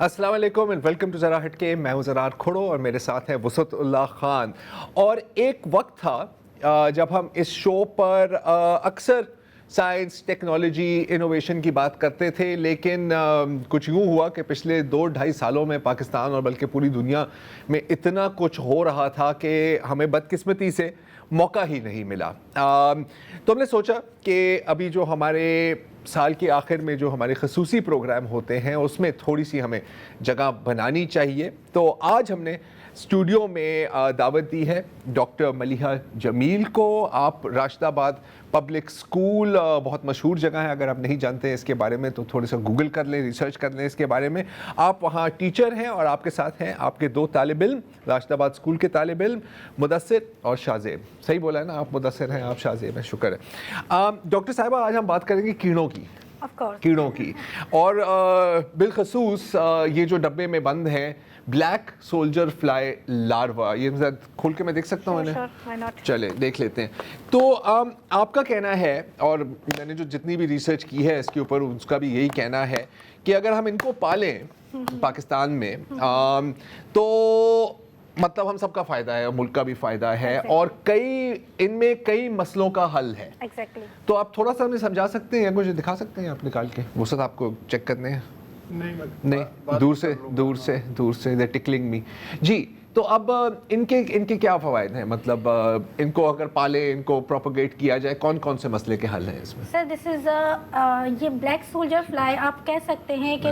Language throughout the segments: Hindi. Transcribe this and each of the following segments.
अस्सलाम वालेकुम एंड वेलकम टू ज़रा हटके। मैं हूँ ज़रार खुड़ो और मेरे साथ है वसअतुल्लाह खान। और एक वक्त था जब हम इस शो पर अक्सर साइंस, टेक्नोलॉजी, इनोवेशन की बात करते थे, लेकिन कुछ यूँ हुआ कि पिछले 2-2.5 सालों में पाकिस्तान और बल्कि पूरी दुनिया में इतना कुछ हो रहा था कि हमें बदकिस्मती से मौका ही नहीं मिला। तो हमने सोचा कि अभी जो हमारे साल के आखिर में जो हमारे खसूसी प्रोग्राम होते हैं उसमें थोड़ी सी हमें जगह बनानी चाहिए। तो आज हमने स्टूडियो में दावत दी है डॉक्टर मलिहा जमील को। आप राशिदाबाद पब्लिक स्कूल, बहुत मशहूर जगह है, अगर आप नहीं जानते हैं इसके बारे में तो थोड़ा सा गूगल कर लें, रिसर्च कर लें इसके बारे में। आप वहाँ टीचर हैं और आपके साथ हैं आपके 2 तालिब इल्म, राशिदाबाद स्कूल के तालिब इल्म मुदस्सिर और शाहजेब। सही बोला है ना? आप मुदस्सिर हैं, आप शाहजेब हैं, शुक्र है। डॉक्टर साहिबा, आज हम बात करेंगे कीड़ों की, कीड़ों की, और बिलखसूस ये जो डब्बे में बंद हैं, ब्लैक सोल्जर फ्लाई लार्वा। ये खोल के मैं देख सकता हूँ? चले देख लेते हैं। तो आपका कहना है, और मैंने जो जितनी भी रिसर्च की है इसके ऊपर उसका भी यही कहना है कि अगर हम इनको पालें पाकिस्तान में तो मतलब हम सबका फ़ायदा है, मुल्क का भी फ़ायदा है, और इनमें कई मसलों का हल है। तो आप थोड़ा सा हमें समझा सकते हैं या मुझे दिखा सकते हैं आप निकाल के? वो सब आपको चेक करने हैं? नहीं, दूर से दे टिकलिंग मी जी। तो अब इनके क्या फ़वाइद हैं? मतलब इनको अगर पाले, इनको प्रोपोगेट किया जाए, कौन कौन से मसले के हल हैं इसमें? सर, दिस इज ये ब्लैक सोल्जर फ्लाई आप कह सकते हैं कि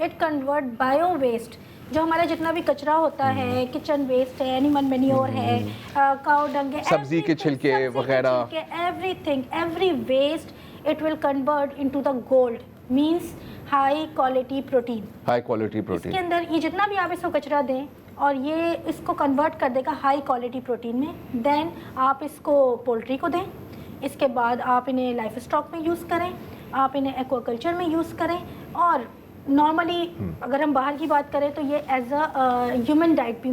इट कन्वर्ट बायो वेस्ट, जो हमारा जितना भी कचरा होता है, किचन वेस्ट है, एनिमल मैन्योर है, काऊ डंग है, सब्जी के छिलके वगैरह, everything, every waste it will convert into the gold, means high quality protein. इसके अंदर ये जितना भी आप इसको कचरा दें और ये इसको कन्वर्ट कर देगा हाई क्वालिटी प्रोटीन में। देन आप इसको पोल्ट्री को दें, इसके बाद आप इन्हें लाइफ स्टॉक में यूज़ करें, आप इन्हें एक्वाकल्चर में यूज़ करें, और नॉर्मली अगर हम बाहर की बात करें तो ये एज अ ह्यूमन डाइट भी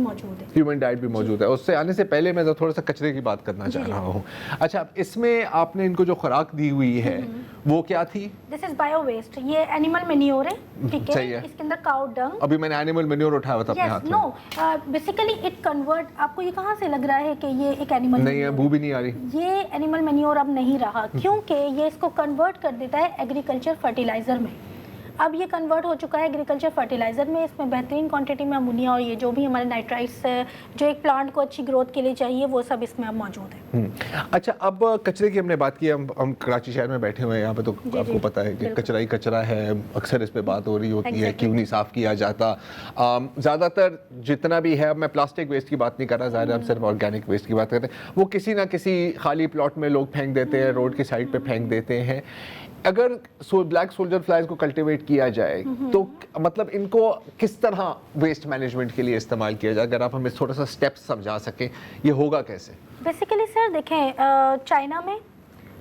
मौजूद है। उससे आने से पहले मैं थोड़ा सा कचरे की बात करना चाह रहा हूँ। अच्छा, इसमें आपने इनको जो खुराक दी हुई है वो क्या थी? दिस इज बायो वेस्ट, ये एनिमल मैन्योर है, ठीक है? इसके अंदर काऊ डंग। अभी मैंने एनिमल मैन्योर उठाया था अपने हाथ में। नो, बेसिकली इट कन्वर्ट, आपको ये कहाँ से लग रहा है कि ये एक एनिमल नहीं है? बू भी नहीं आ रही। ये एनिमल मैन्योर अब नहीं रहा, क्योंकि ये इसको कन्वर्ट कर देता है एग्रीकल्चर फर्टिलाइजर में। अब ये कन्वर्ट हो चुका है एग्रीकल्चर फर्टिलाइज़र में। इसमें बेहतरीन क्वांटिटी में अमोनिया और ये जो भी हमारे नाइट्राइट्स जो एक प्लांट को अच्छी ग्रोथ के लिए चाहिए वो सब इसमें अब मौजूद है। अच्छा, अब कचरे की हमने बात की। हम कराची शहर में बैठे हुए हैं, यहाँ पे तो आपको पता है कि कचरा ही कचरा है, अक्सर इस पे बात हो रही होती है, क्यों नहीं साफ़ किया जाता। ज़्यादातर जितना भी है, मैं प्लास्टिक वेस्ट की बात नहीं कर रहा, ज़्यादा हम सिर्फ ऑर्गेनिक वेस्ट की बात करते हैं, वो किसी ना किसी खाली प्लॉट में लोग फेंक देते हैं, रोड की साइड पे फेंक देते हैं। अगर ब्लैक सोल्जर फ्लाइज को कल्टीवेट किया जाए तो मतलब इनको किस तरह वेस्ट मैनेजमेंट के लिए इस्तेमाल किया जाए? अगर आप हमें थोड़ा सा स्टेप्स समझा सकें, ये होगा कैसे? बेसिकली सर देखें, चाइना में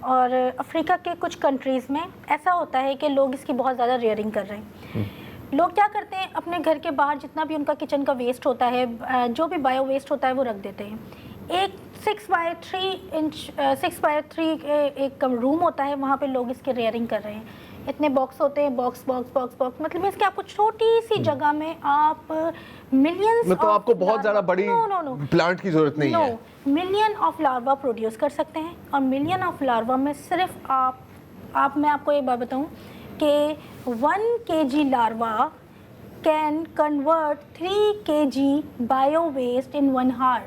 और अफ्रीका के कुछ कंट्रीज़ में ऐसा होता है कि लोग इसकी बहुत ज़्यादा रेयरिंग कर रहे हैं। लोग क्या करते हैं, अपने घर के बाहर जितना भी उनका किचन का वेस्ट होता है, जो भी बायो वेस्ट होता है वो रख देते हैं। एक 6 बाय 3 एक रूम होता है, वहाँ पे लोग इसके रेयरिंग कर रहे हैं। इतने बॉक्स होते हैं, बॉक्स मतलब इसके आपको छोटी सी जगह में आप मिलियंस, मतलब आपको बहुत ज़्यादा बड़ी प्लांट की ज़रूरत नहीं है, मिलियन ऑफ लार्वा प्रोड्यूस कर सकते हैं। और मिलियन ऑफ लार्वा में सिर्फ मैं आपको एक बात बताऊँ कि 1 kg larva can convert 3 kg bio waste in 1 hour।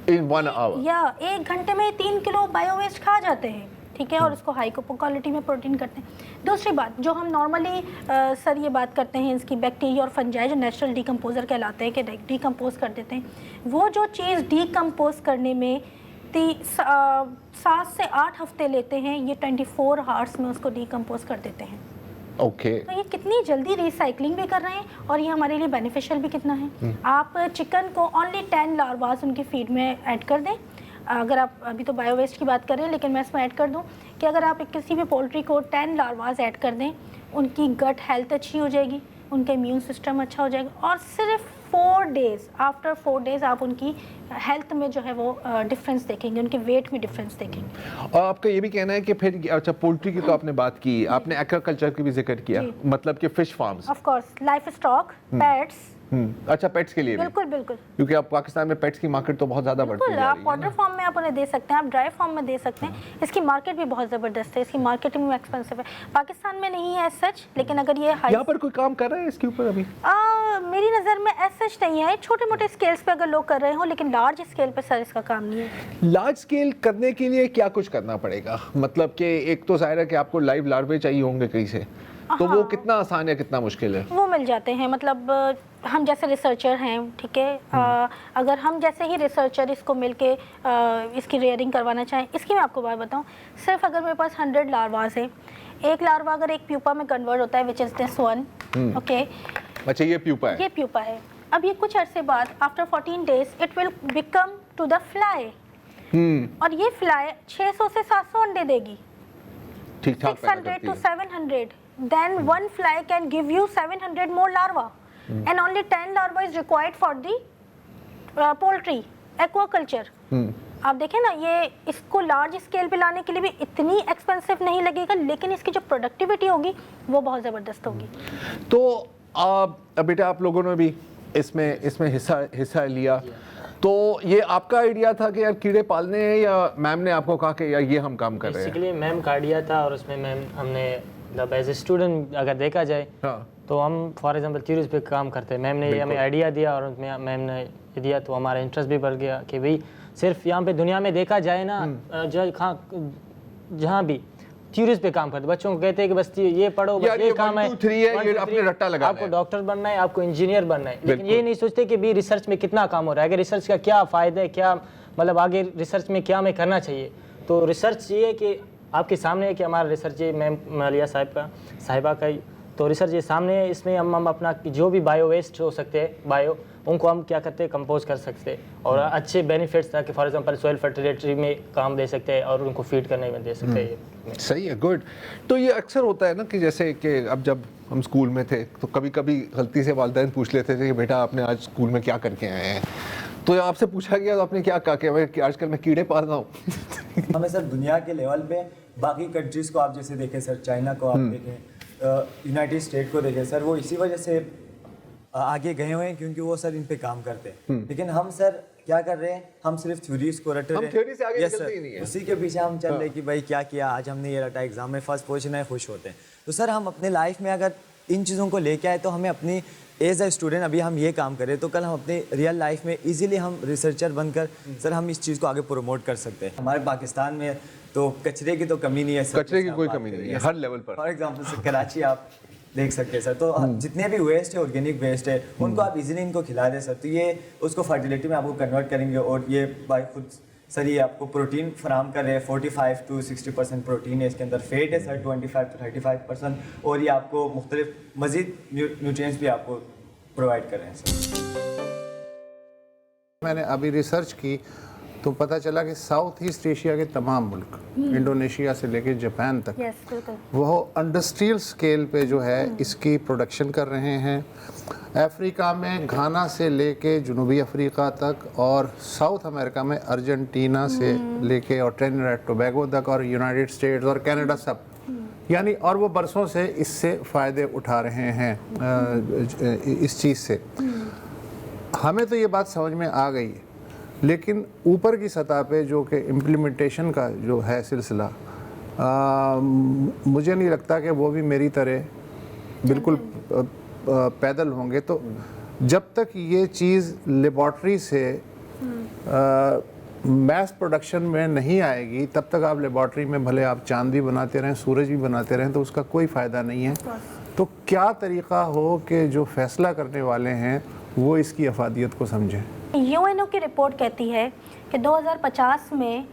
In 1 hour? या 1 घंटे में 3 किलो बायो वेस्ट खा जाते हैं, ठीक है? और उसको हाई क्वालिटी में प्रोटीन करते हैं। दूसरी बात जो हम नॉर्मली सर ये बात करते हैं इसकी, बैक्टीरिया और फंजाई जो नेचुरल डिकम्पोजर कहलाते हैं कि डिकम्पोज कर देते हैं, वो जो चीज़ डिकम्पोज करने में 7 से 8 हफ्ते लेते हैं, ये 24 आवर्स में उसको डिकम्पोज कर देते हैं। ओके। तो ये कितनी जल्दी रिसाइकलिंग भी कर रहे हैं और ये हमारे लिए बेनिफिशियल भी कितना है। आप चिकन को ओनली 10 लार्वास उनकी फीड में ऐड कर दें। अगर आप अभी तो बायो वेस्ट की बात कर रहे हैं, लेकिन मैं इसमें ऐड कर दूं कि अगर आप किसी भी पोल्ट्री को 10 लार्वास ऐड कर दें, उनकी गट हेल्थ अच्छी हो जाएगी, उनका इम्यून सिस्टम अच्छा हो जाएगा, और सिर्फ 4 डेज, आफ्टर 4 डेज आप उनकी हेल्थ में जो है वो डिफरेंस देखेंगे, उनके वेट में डिफरेंस देखेंगे। और आपका ये भी कहना है कि फिर अच्छा पोल्ट्री की तो आपने बात की, आपने एक्वाकल्चर की भी जिक्र किया, मतलब कि fish farms, of course life stock, pets. अच्छा पेट्स के लिए बिल्कुल बिल्कुल, क्योंकि अब पाकिस्तान में पेट्स की मार्केट तो बहुत ज़्यादा बढ़ती जा रही है। आप पाउडर फॉर्म में आप उन्हें दे सकते हैं, आप ड्राई फॉर्म में दे सकते हैं। इसकी मार्केट भी बहुत ज़बरदस्त है, इसकी मार्केटिंग में एक्सपेंसिव है, पाकिस्तान में नहीं है सच, लेकिन अगर ये यहाँ पर कोई काम कर रहा है इसके ऊपर अभी? मेरी नज़र में एज सच नहीं है, छोटे मोटे स्केल्स पे अगर लोग कर रहे हो, लेकिन लार्ज स्केल पे सर इसका काम नहीं है। लार्ज स्केल करने के लिए क्या कुछ करना पड़ेगा? मतलब कि एक तो जाहिर है कि आपको लाइव लार्वे चाहिए होंगे कहीं से, तो वो कितना आसान है कितना मुश्किल है? वो मिल जाते हैं, मतलब हम जैसे रिसर्चर हैं, ठीक है, अगर हम जैसे ही रिसर्चर इसको मिलके इसकी रेयरिंग करवाना चाहें, इसकी मैं आपको बात बताऊं, सिर्फ अगर मेरे पास 100 लार्वास है, एक लार्वा अगर एक प्यूपा में कन्वर्ट होता है, which is this one, okay. अच्छा ये प्यूपा है? ये प्यूपा है। अब ये कुछ अरसे बाद after 14 days it will become to the fly, और ये फ्लाई 600 से 700 अंडे देगी, ठीक ठाक 600 to 700, then one fly can give you 700 more larva, and only 10 larva is required for the poultry aquaculture. आप देखें ना, ये इसको लार्ज स्केल पे लाने के लिए भी इतनी एक्सपेंसिव नहीं लगेगा, लेकिन इसकी जो प्रोडक्टिविटी होगी वो बहुत ज़बरदस्त होगी। तो बेटा आप लोगों ने भी इसमें हिस्सा लिया, तो ये आपका आइडिया था कि यार कीड़े पालने हैं, या मैम ने आपको कहा कि यार ये हम काम कर रहे हैं? बेसिकली मैम का आइडिया था, और उसमें मैम हमने मतलब एज ए स्टूडेंट अगर देखा जाए, हाँ, तो हम फॉर एग्जांपल थ्योरीज पे काम करते हैं। मैम ने ये हमें आइडिया दिया, और उसमें मैम ने ये दिया तो हमारा इंटरेस्ट भी बढ़ गया कि भाई सिर्फ यहाँ पे दुनिया में देखा जाए ना, जहाँ भी थ्योरीज पे काम करते, बच्चों को कहते हैं कि बस ये पढ़ो, बस ये काम है, ये अपने रट्टा लगाना है, आपको डॉक्टर बनना है, आपको इंजीनियर बनना है, लेकिन ये नहीं सोचते कि भी रिसर्च में कितना काम हो रहा है, अगर रिसर्च का क्या फ़ायदा है, क्या मतलब आगे रिसर्च में क्या हमें करना चाहिए। तो रिसर्च ये है कि आपके सामने है कि हमारा रिसर्च ये मैम मालिया साहिबा का, तो रिसर्च ये सामने है, इसमें हम अपना जो भी बायो वेस्ट हो सकते हैं उनको हम क्या करते हैं, कंपोज कर सकते हैं, और अच्छे बेनिफिट्स ताकि फॉर एग्जांपल सॉइल फर्टिलिटी में काम दे सकते हैं, और उनको फीड करने में दे सकते हैं। सही है, गुड। तो ये अक्सर होता है ना कि जैसे कि अब जब हम स्कूल में थे तो कभी कभी गलती से वालिदैन पूछ लेते थे कि बेटा आपने आज स्कूल में क्या करके आए हैं, तो आपसे पूछा गया तो आपने क्या कहा कि आजकल मैं कीड़े पाल रहा हूँ। हमें सर दुनिया के लेवल पे बाकी कंट्रीज़ को आप जैसे देखें सर, चाइना को आप देखें, यूनाइटेड स्टेट को देखें सर, वो इसी वजह से आगे गए हुए हैं क्योंकि वो सर इन पे काम करते हैं। लेकिन हम सर क्या कर रहे हैं, हम सिर्फ थ्योरीज को रट रहे हैं, हम थ्योरी से आगे निकलते ही नहीं है, उसी के पीछे हम चल रहे हैं कि भाई क्या किया आज हमने, ये रटा एग्जाम में फर्स्ट पोजीशन है, खुश होते हैं। तो सर हम अपने लाइफ में अगर इन चीज़ों को लेके आए तो हमें अपनी एज अ स्टूडेंट अभी हम ये काम करें तो कल हम अपने रियल लाइफ में इजीली हम रिसर्चर बनकर सर हम इस चीज़ को आगे प्रमोट कर सकते हैं। हमारे पाकिस्तान में तो कचरे की तो कमी नहीं है सर, कचरे की कोई कमी नहीं है हर लेवल पर। फॉर एग्जाम्पल सर कराची आप देख सकते हैं सर, तो जितने भी वेस्ट है, ऑर्गेनिक वेस्ट है, उनको आप इजीली इनको खिला दें सर, तो ये उसको फर्टिलिटी में आपको कन्वर्ट करेंगे, और ये बाय खुद सर ये आपको प्रोटीन फराम कर रहे हैं। 45 to 60% प्रोटीन है इसके अंदर, फेट है सर 25 to 35%, और ये आपको मुख्तलिफ मज़ीद न्यूट्रिएंट्स भी आपको प्रोवाइड कर रहे हैं सर। मैंने अभी रिसर्च की तो पता चला कि साउथ ईस्ट एशिया के तमाम मुल्क, इंडोनेशिया से लेके जापान तक, वो इंडस्ट्रियल स्केल पे जो है इसकी प्रोडक्शन कर रहे हैं। अफ्रीका में घाना से लेके जनूबी अफ्रीका तक, और साउथ अमेरिका में अर्जेंटीना से लेके और ट्रिनिडाद टोबैगो तक, और यूनाइटेड स्टेट्स और कनाडा सब, यानी और वो बरसों से इससे फ़ायदे उठा रहे हैं इस चीज़ से। हमें तो ये बात समझ में आ गई, लेकिन ऊपर की सतह पे जो कि इम्प्लीमेंटेशन का जो है सिलसिला, मुझे नहीं लगता कि वो भी मेरी तरह बिल्कुल पैदल होंगे। तो जब तक ये चीज़ लेबॉर्ट्री से मैस प्रोडक्शन में नहीं आएगी, तब तक आप लेबॉर्ट्री में भले आप चांद भी बनाते रहें, सूरज भी बनाते रहें, तो उसका कोई फ़ायदा नहीं है। तो क्या तरीक़ा हो कि जो फ़ैसला करने वाले हैं वो इसकी अफादियत को समझें। यूएनओ की रिपोर्ट कहती है कि 2050 में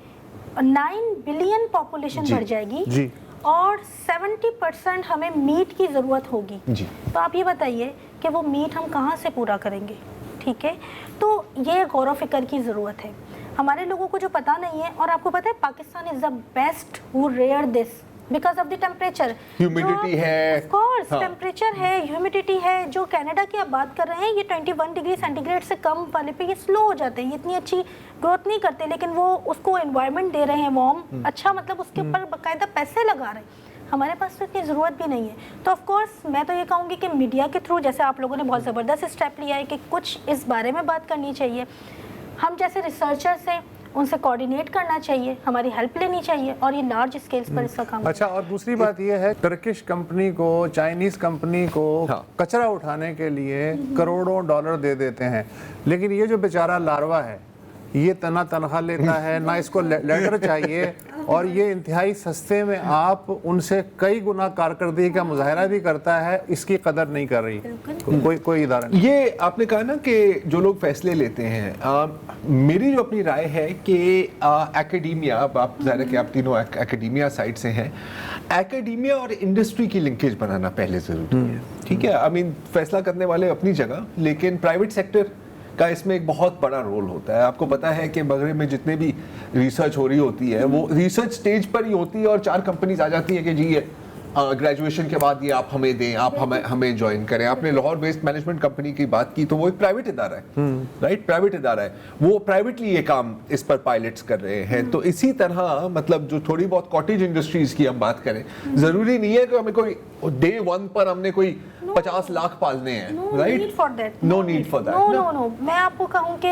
9 बिलियन पॉपुलेशन बढ़ जाएगी जी, और 70% हमें मीट की ज़रूरत होगी जी। तो आप ये बताइए कि वो मीट हम कहाँ से पूरा करेंगे, ठीक है। तो ये गौर व फिक्र की ज़रूरत है हमारे लोगों को, जो पता नहीं है। और आपको पता है Pakistan is the best who rear this, because of the temperature, humidity है, ऑफ कोर्स टेम्परेचर है, ह्यूमिडिटी है। जो कनाडा की आप बात कर रहे हैं, ये 21 डिग्री सेंटीग्रेड से कम वाले पे ये स्लो हो जाते हैं, ये इतनी अच्छी ग्रोथ नहीं करते, लेकिन वो उसको एनवायरनमेंट दे रहे हैं वार्म, अच्छा, मतलब उसके ऊपर बाकायदा पैसे लगा रहे हैं। हमारे पास तो इतनी ज़रूरत भी नहीं है। तो ऑफ कोर्स मैं तो ये कहूँगी कि मीडिया के थ्रू, जैसे आप लोगों ने बहुत ज़बरदस्त स्टेप लिया है कि कुछ इस बारे में बात करनी चाहिए, हम जैसे रिसर्चर्स हैं उनसे कोऑर्डिनेट करना चाहिए, हमारी हेल्प लेनी चाहिए, और ये लार्ज स्केल्स पर इसका काम। अच्छा, और दूसरी बात ये है, टर्किश कंपनी को, चाइनीज कंपनी को कचरा उठाने के लिए करोड़ों डॉलर दे देते हैं, लेकिन ये जो बेचारा लार्वा है, ये तना तनख्वाह लेता है ना, इसको लेटर चाहिए, और ये इंतहाई सस्ते में आप उनसे कई गुना कारकर्दगी का मुजाहरा भी करता है, इसकी कदर नहीं कर रही कोई इदारा नहीं। ये आपने कहा ना कि जो लोग फैसले लेते हैं, मेरी जो अपनी राय है कि एकेडमिया, आप ज़ाहिर है कि आप तीनों एकेडमिया साइड से हैं, एकेडमिया और इंडस्ट्री की लिंकेज बनाना पहले ज़रूरी है, ठीक है। आई मीन फैसला करने वाले अपनी जगह, लेकिन प्राइवेट सेक्टर का इसमें एक बहुत बड़ा रोल होता है। आपको पता है कि मगरब में जितने भी रिसर्च हो रही होती है वो रिसर्च स्टेज पर ही होती है, और 4 कंपनीज आ जाती है कि जी ये ग्रेजुएशन के बाद ये आप हमें दें, आप हमें ज्वाइन करें। आपने लाहौर वेस्ट मैनेजमेंट कंपनी की बात की, तो वो एक प्राइवेट इदारा है, राइट, प्राइवेट इदारा है, वो प्राइवेटली ये काम इस पर पायलट्स कर रहे हैं। तो इसी तरह मतलब जो थोड़ी बहुत कॉटेज इंडस्ट्रीज की हम बात करें, जरूरी नहीं है कि हमें कोई डे 1 पर हमने कोई 50 लाख पालने हैं, right, no need for that. No, मैं आपको कहूँ कि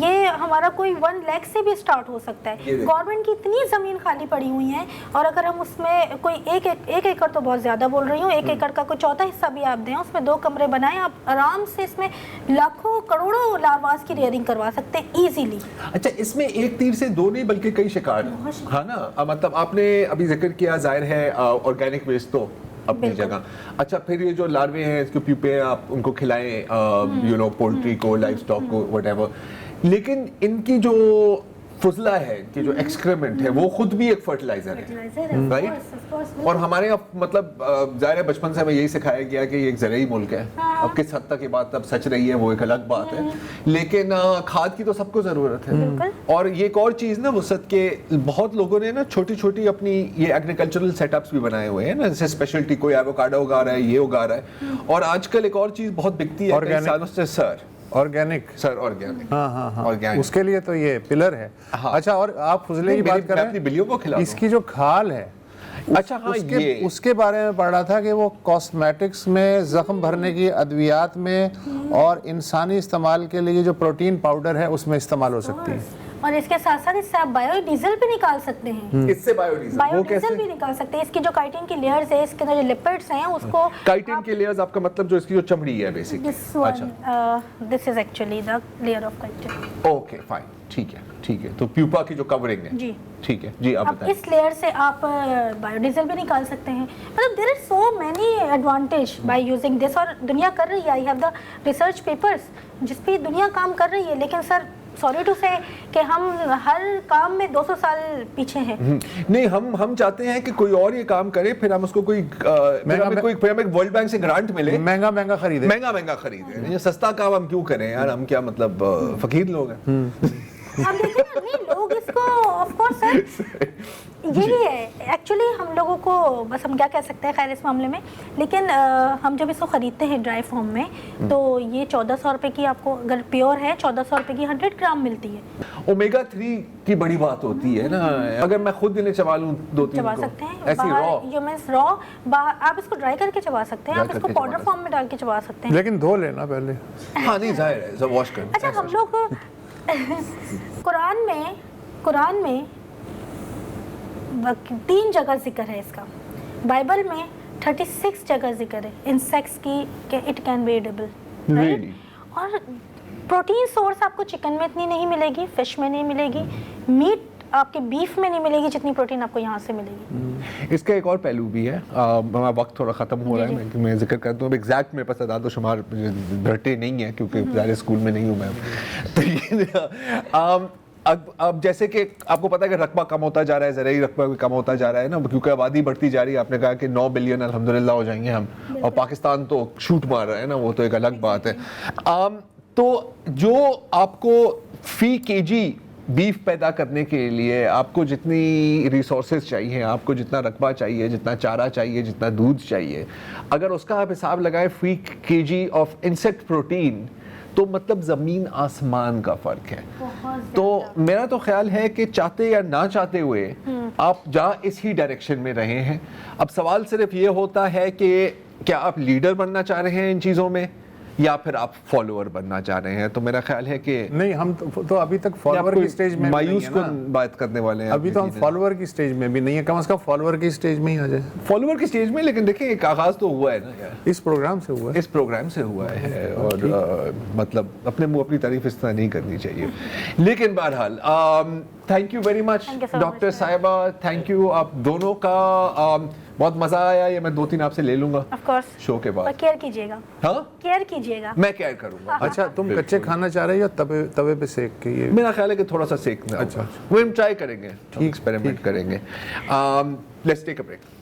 ये हमारा कोई 1 लाख से भी स्टार्ट हो सकता है। गवर्नमेंट की इतनी जमीन खाली पड़ी हुई है, और अगर हम उसमें कोई एक एकड़ तो बहुत ज्यादा बोल रही हूँ, 1 एकड़ का कोई चौथा हिस्सा भी आप दें, उसमें 2 कमरे बनाएं, आप आराम से इसमें लाखों करोड़ों लार्वास की रेयरिंग करवा सकते हैं इजीली। अच्छा, इसमें एक तीर से 2 नहीं बल्कि कई शिकार, हाँ ना। मतलब आपने अभी जिक्र किया, जाहिर है ऑर्गेनिक वेस्ट तो अपनी जगह। अच्छा, फिर ये जो लार्वे हैं, इसके प्यूपे आप उनको खिलाएं, यू नो, पोल्ट्री को, लाइव स्टॉक को, व्हाटएवर, लेकिन इनकी जो फुजला है, इनकी जो एक्सक्रीमेंट है, वो खुद भी एक फर्टिलाइजर है, राइट। और हमारे अब मतलब जाहिर है बचपन से हमें यही सिखाया गया कि ये एक ज़रूरी मुल्क है। अब किस हद तक ये बात अब सच रही है वो एक अलग बात है, लेकिन खाद की तो सबको ज़रूरत है। और ये एक और चीज़ ना, वसत के बहुत लोगों ने ना छोटी छोटी अपनी ये एग्रीकल्चरल सेटअप्स भी बनाए हुए हैं ना, जैसे स्पेशलिटी, कोई एवोकाडो उगा रहा है, ये उगा रहा है। और आजकल एक और चीज़ बहुत बिकती है कई सालों से, सर, ऑर्गेनिक। हाँ, उसके लिए तो ये पिलर है। हाँ। अच्छा, और आप फुजले की बात कर रहे हैं, इसकी जो खाल है, अच्छा, हाँ, उसके बारे में पढ़ रहा था कि वो कॉस्मेटिक्स में, जख्म भरने की अद्वियात में, और इंसानी इस्तेमाल के लिए जो प्रोटीन पाउडर है उसमें इस्तेमाल हो सकती है। और इसके साथ साथ इससे आप बायोडीजल भी निकाल सकते हैं। इससे बायोडीजल भी निकाल सकते हैं। इसकी जो काइटिन की लेयर्स है, इसके अंदर जो लिपिड्स हैं, उसको काइटिन की लेयर्स, आपका मतलब जो इसकी जो चमड़ी है basically. This is actually the layer of chitin. Okay, fine, ठीक है। तो प्यूपा की जो कवरिंग है जी, ठीक है जी, आप बताएं। इस लेयर से आप बायोडीजल भी निकाल सकते हैं। मतलब there are so many advantage by using this, और दुनिया कर रही है। I have the research papers जिस पे दुनिया काम कर रही है, लेकिन सर सॉरी टू से कि हम हर काम में 200 साल पीछे हैं। नहीं, हम चाहते हैं कि कोई और ये काम करे, फिर हम उसको कोई हमें वर्ल्ड बैंक से ग्रांट मिले, महंगा खरीदे। ये सस्ता काम हम क्यों करें यार, हम क्या मतलब फकीर लोग हैं। अब देखिए ना, नहीं लोग इसको ऑफ कोर्स सर यही है एक्चुअली, हम लोगों को बस हम क्या कह सकते हैं खैर इस मामले में, लेकिन हम जब इसको ख़रीदते हैं ड्राई फॉर्म में, तो ये 1400 रुपये की आपको, अगर प्योर है 1400 रुपये की 100 ग्राम मिलती है। ओमेगा 3 की बड़ी बात होती है ना, अगर मैं खुद इन्हें चबा लूँ 2-3 चबा सकते हैं, आप इसको ड्राई करके चबा सकते हैं, आप इसको पाउडर फॉर्म में डाल के चबा सकते हैं, लेकिन धो लेना पहले। हाँ, नहीं जाहिर है, सब वॉश करना। अच्छा, हम लोग कुरान में 3 जगह जिक्र है इसका, बाइबल में 36 जगह जिक्र है इंसेक्ट्स की कि it can be edible, right. और प्रोटीन सोर्स आपको चिकन में इतनी नहीं मिलेगी, फिश में नहीं मिलेगी, मीट आपके बीफ में नहीं मिलेगी जितनी प्रोटीन आपको यहाँ से मिलेगी। इसका एक और पहलू भी है, हमारा वक्त थोड़ा ख़त्म हो रहा है, मैं जिक्र करता हूँ। एग्जैक्ट मेरे पास आदाद शुमार रटे नहीं है क्योंकि ज़्यादा स्कूल में नहीं हूँ मैं। तो अब जैसे कि आपको पता है कि रकबा कम होता जा रहा है, ज़रूरी रकबा भी कम होता जा रहा है ना, क्योंकि आबादी बढ़ती जा रही है। आपने कहा कि 9 बिलियन अल्हम्दुलिल्लाह हो जाएंगे हम, और पाकिस्तान तो शूट मार रहा है ना, वो तो एक अलग बात है। तो जो आपको फी केजी बीफ पैदा करने के लिए आपको जितनी रिसोर्सेज चाहिए, आपको जितना रकबा चाहिए, जितना चारा चाहिए, जितना दूध चाहिए, अगर उसका आप हिसाब लगाएं फी केजी ऑफ इंसेक्ट प्रोटीन, तो मतलब ज़मीन आसमान का फ़र्क है। तो मेरा तो ख्याल है कि चाहते या ना चाहते हुए आप जा इसी डायरेक्शन में रहे हैं। अब सवाल सिर्फ ये होता है कि क्या आप लीडर बनना चाह रहे हैं इन चीज़ों में या फिर आप फॉलोअर बनना चाह रहे हैं। तो मेरा ख्याल है कि नहीं, हम तो अभी तक फॉलोअर की स्टेज में मायूस को बात करने वाले हैं। अभी तो हम फॉलोअर की स्टेज में भी नहीं है, कम से कम फॉलोअर की स्टेज में ही आ जाए। फॉलोअर की स्टेज में, लेकिन देखिए एक आगाज तो हुआ है ना यार, इस प्रोग्राम से हुआ है, इस प्रोग्राम से हुआ है। और मतलब अपने मुंह अपनी तारीफ इस तरह नहीं करनी चाहिए। लेकिन बहरहाल thank you very much doctor साहिबा, थैंक यू आप दोनों का। बहुत मजा आया। ये मैं 2-3 आपसे ले लूंगा ऑफ कोर्स शो के बाद। केयर कीजिएगा। हाँ, केयर कीजिएगा। मैं केयर करूंगा। अच्छा, तुम कच्चे खाना चाह रहे हो या तवे पे सेक के? ये मेरा ख्याल है कि थोड़ा सा सेकना। अच्छा, वो हम ट्राई करेंगे, एक्सपेरिमेंट करेंगे। Let's take a break.